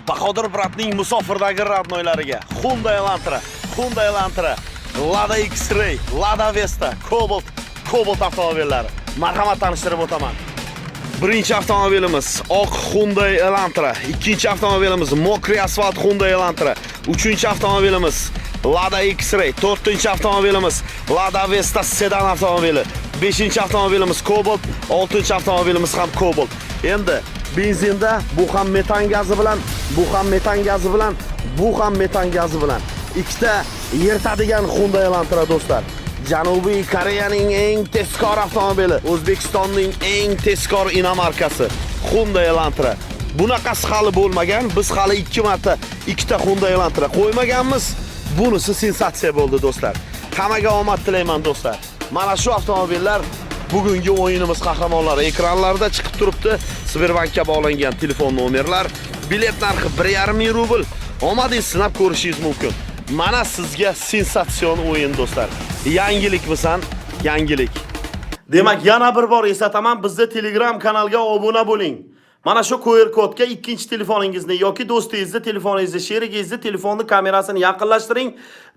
Bahodir bratning musofirdagi radnoylariga Hyundai Elantra, Lada X-Ray, Lada Vesta, Cobalt avtomobillari. Marhamat tanishtirib o'taman. Birinchi avtomobilimiz oq Hyundai Elantra, ikkinchi avtomobilimiz mokriy asfalt Hyundai Elantra, uchinchi avtomobilimiz Lada X-Ray, to'rtinchi avtomobilimiz Lada Vesta sedan avtomobili, beshinchi avtomobilimiz Cobalt, oltinchi avtomobilimiz ham Cobalt. Endi benzinda bu ham metan gazi bilan, bu ham metan gazi bilan, bu ham metan gazi bilan. Ikkita yirtadigan Hyundai Elantra do'stlar. Janubiy Koreyaning eng tezkor avtomobili, O'zbekistonning eng tezkor inomarkasi Hyundai Elantra. Bunaqasi hali bo'lmagan. Biz hali 2 marta ikkita Hyundai Elantra qo'ymaganmiz. Bunisi sensatsiya bo'ldi do'stlar. Hammaga omad tilayman do'stlar. Mana shu avtomobillar bugungi o'yinimiz qahramonlari ekranlarda chiqib turibdi. Sberbankka bog'langan telefon nomerlar, bilet narxi 1,5 ming rubl. Omadingiz sinab ko'rishingiz mumkin. Mana sizga sensatsion o'yin do'stlar. Yangilikmisan? Yangilik. Demak, yana bir bor esataman, bizda Telegram kanalga obuna bo'ling. Mana shu QR kodga ikkinchi telefoningizni yoki do'stingizni telefoningizni, sherigingizni telefonni kamerasini yaqinlashtiring.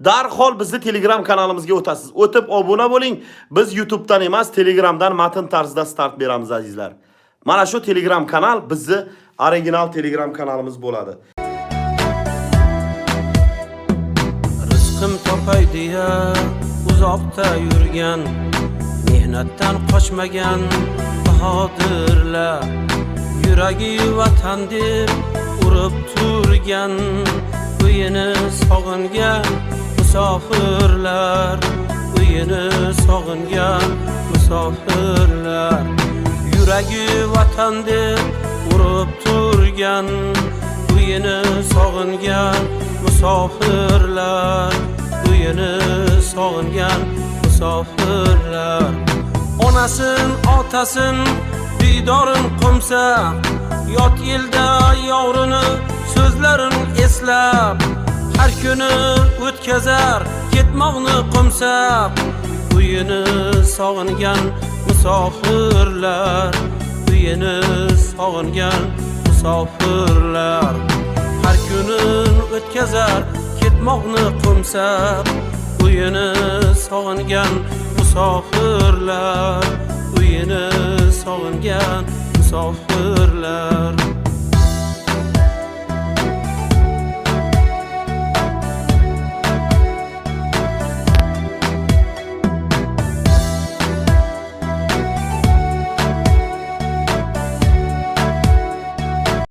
Darhol bizni Telegram kanalimizga o'tasiz. O'tib obuna bo'ling. Biz YouTube'dan emas, Telegramdan matn tarzida start beramiz azizlar. Mana shu Telegram kanal bizni original Telegram kanalimiz bo'ladi. Rizqim topay deya uzoqda yurgan, mehnatdan qochmagan bahodirlar, yuragi vatan deb urib turgan, uyini sog'ingan musofirlar, uyini sog'ingan musofirlar, yuragi vatan deb urib turgan, uyini sog'ingan musofirlar, uyini sog'ingan musofirlar. Onasin, otasin diydorin qumsa, yot yilda yovrini so'zlarin eslab, har kuni o'tkazar ketmoqni qumsab, uyini sog'ingan musofirlar, uyini sog'ingan musofirlar, har kuni o'tkazar ketmoqni qumsab, uyini sog'ingan musofirlar, uyini sog'ingan musofirlar.